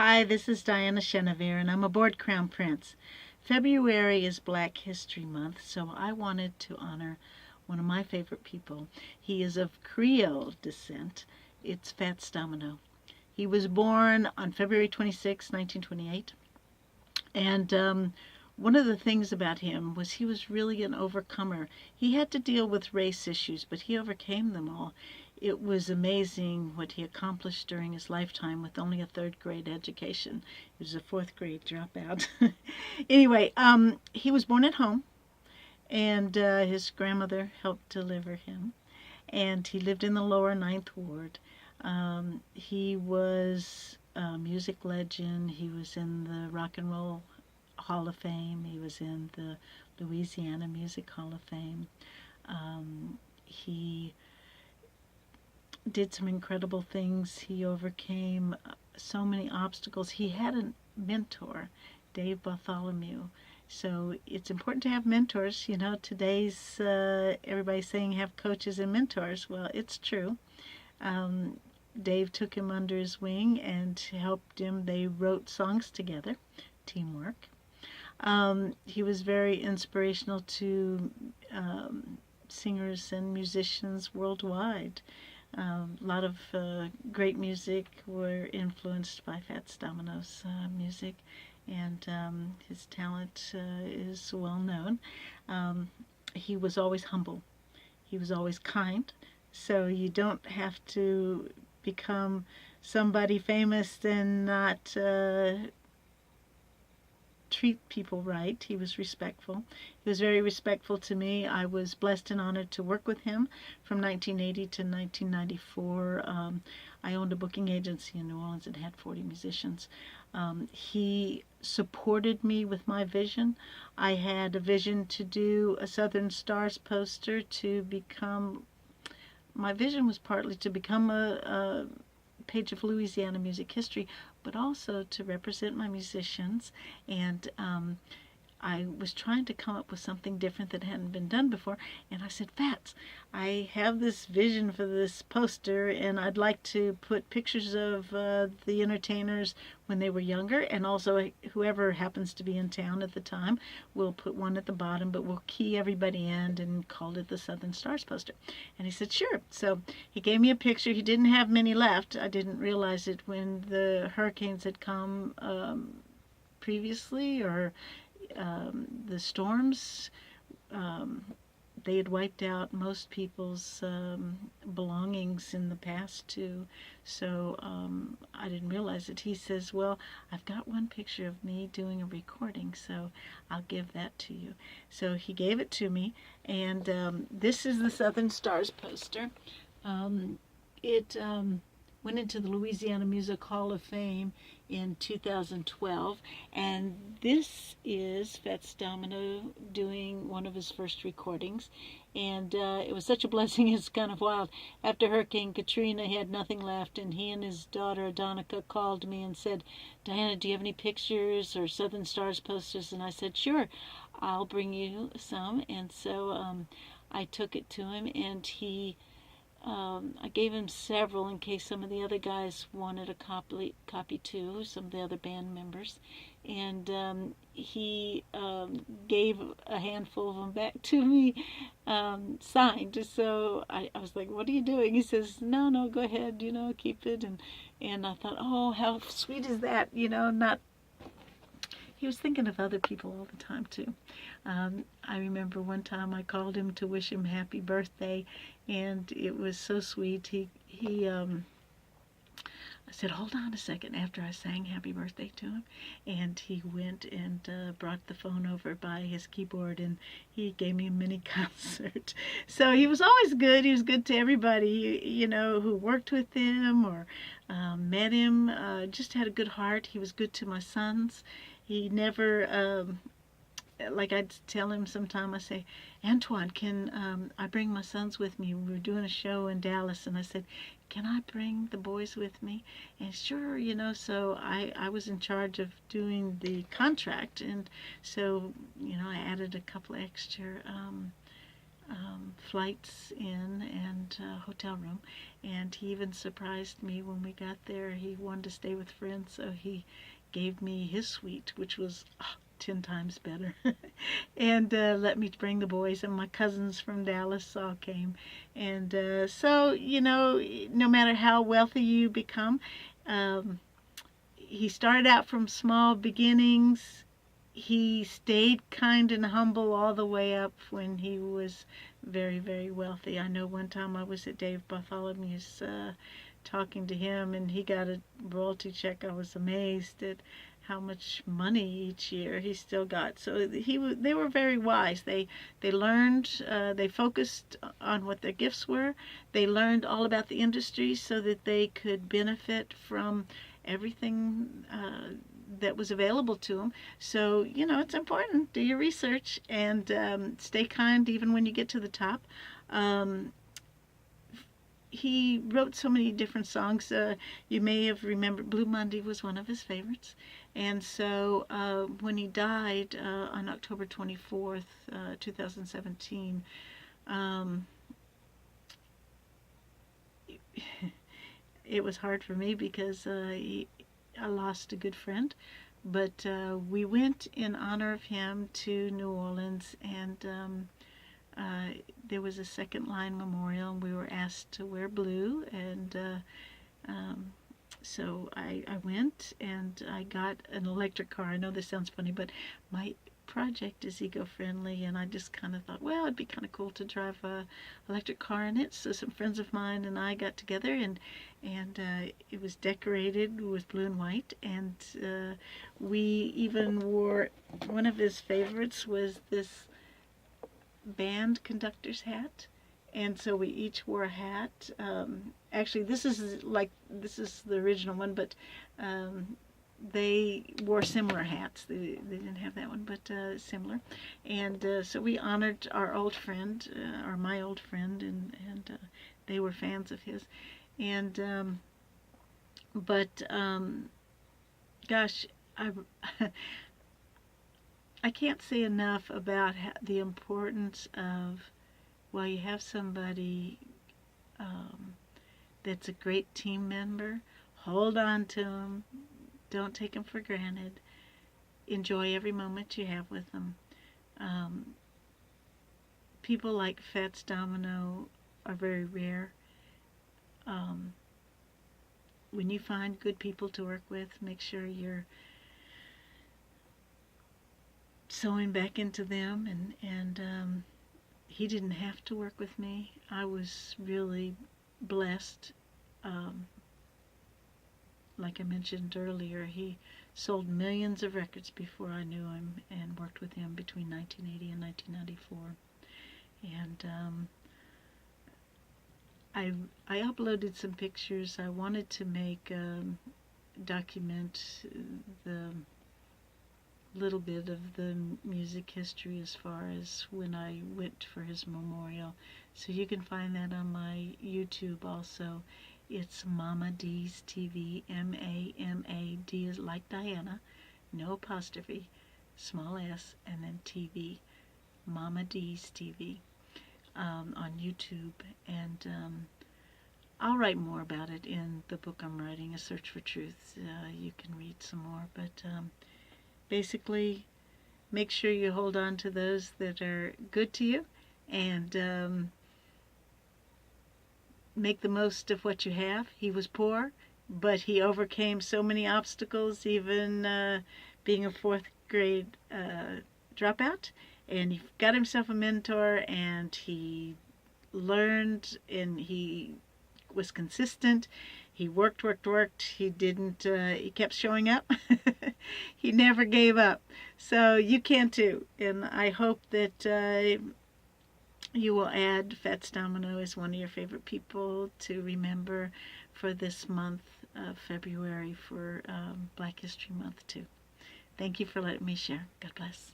Hi, this is Dianna Chenevert, and I'm aboard Crown Prince. February is Black History Month, so I wanted to honor one of my favorite people. He is of Creole descent. It's FATS Domino. He was born on February 26, 1928, and one of the things about him was he was really an overcomer. He had to deal with race issues, but he overcame them all. It was amazing what he accomplished during his lifetime with only a third grade education. He was a fourth grade dropout. Anyway, he was born at home, and his grandmother helped deliver him. And he lived in the lower Ninth Ward. He was a music legend. He was in the Rock and Roll Hall of Fame. He was in the Louisiana Music Hall of Fame. He did some incredible things. He overcame so many obstacles. He had a mentor, Dave Bartholomew. So it's important to have mentors. You know, today's everybody's saying have coaches and mentors. Well, it's true. Dave took him under his wing and helped him. They wrote songs together, teamwork. He was very inspirational to singers and musicians worldwide. A lot of great music were influenced by Fats Domino's music, and his talent is well known. He was always humble. He was always kind. So you don't have to become somebody famous and not treat people right. He was respectful. He was very respectful to me. I was blessed and honored to work with him from 1980 to 1994. I owned a booking agency in New Orleans and had 40 musicians. He supported me with my vision. I had a vision to do a Southern Stars poster to become, my vision was partly to become a page of Louisiana music history, but also to represent my musicians. And I was trying to come up with something different that hadn't been done before. And I said, Fats, I have this vision for this poster, and I'd like to put pictures of the entertainers when they were younger, and also whoever happens to be in town at the time. We'll put one at the bottom, but we'll key everybody in and call it the Southern Stars poster. And he said, sure. So he gave me a picture. He didn't have many left. I didn't realize it when the hurricanes had come previously, or the storms. They had wiped out most people's belongings in the past too, so I didn't realize it. He says, well, I've got one picture of me doing a recording, so I'll give that to you. So he gave it to me, and this is the Southern Stars poster. It went into the Louisiana Music Hall of Fame in 2012, and this is Fats Domino doing one of his first recordings, and it was such a blessing. It's kind of wild. After Hurricane Katrina, he had nothing left, and he and his daughter Donica called me and said, Dianna, do you have any pictures or Southern Stars posters? And I said, sure, I'll bring you some. And so I took it to him, and I gave him several in case some of the other guys wanted a copy too, some of the other band members. And he gave a handful of them back to me, signed. So I was like, what are you doing? He says, no, go ahead, keep it. And I thought, oh, how sweet is that? Not He was thinking of other people all the time too. I remember one time I called him to wish him happy birthday, and it was so sweet. I said, hold on a second, after I sang happy birthday to him, and he went and brought the phone over by his keyboard, and he gave me a mini concert. So he was always good. He was good to everybody, who worked with him or met him. Just had a good heart. He was good to my sons. He never, like I'd tell him sometime, I say, Antoine, can I bring my sons with me? We were doing a show in Dallas, and I said, can I bring the boys with me? And sure, so I was in charge of doing the contract, and so, I added a couple extra flights in and hotel room. And he even surprised me when we got there. He wanted to stay with friends, so he gave me his suite, which was 10 times better. And let me bring the boys, and my cousins from Dallas all came. And so, no matter how wealthy you become, um, he started out from small beginnings. He stayed kind and humble all the way up when he was very, very wealthy. I know one time I was at Dave Bartholomew's talking to him, and he got a royalty check. I was amazed at how much money each year he still got. So they were very wise. They learned, they focused on what their gifts were. They learned all about the industry so that they could benefit from everything that was available to them. So, it's important. Do your research and stay kind even when you get to the top. He wrote so many different songs. You may have remembered Blue Monday was one of his favorites. And so when he died on October 24th, 2017, it was hard for me because I lost a good friend. But we went in honor of him to New Orleans, and there was a second line memorial, and we were asked to wear blue, and so I went, and I got an electric car. I know this sounds funny, but my project is eco-friendly, and I just kind of thought, well, it'd be kind of cool to drive a electric car in it. So some friends of mine and I got together, and it was decorated with blue and white, and we even wore, one of his favorites was this band conductor's hat, and so we each wore a hat. Actually, this is the original one, but they wore similar hats. They didn't have that one, but similar. And so we honored our old friend, or my old friend, and they were fans of his. And gosh, I can't say enough about the importance of, while you have somebody that's a great team member, hold on to them. Don't take them for granted. Enjoy every moment you have with them. People like FATS Domino are very rare. When you find good people to work with, make sure you're sewing back into them. And he didn't have to work with me. I was really blessed. Like I mentioned earlier, he sold millions of records before I knew him, and worked with him between 1980 and 1994. And I uploaded some pictures. I wanted to document the little bit of the music history as far as when I went for his memorial. So you can find that on my YouTube also. It's Mama D's TV, M-A-M-A-D is like Diana, no apostrophe, small s, and then TV, Mama D's TV, on YouTube. And I'll write more about it in the book I'm writing, A Search for Truth. You can read some more, but basically make sure you hold on to those that are good to you, and make the most of what you have. He was poor, but he overcame so many obstacles, even being a fourth grade dropout, and he got himself a mentor, and he learned, and he was consistent. He worked. He didn't, he kept showing up. He never gave up. So you can too. And I hope that you will add FATS Domino as one of your favorite people to remember for this month of February, for Black History Month too. Thank you for letting me share. God bless.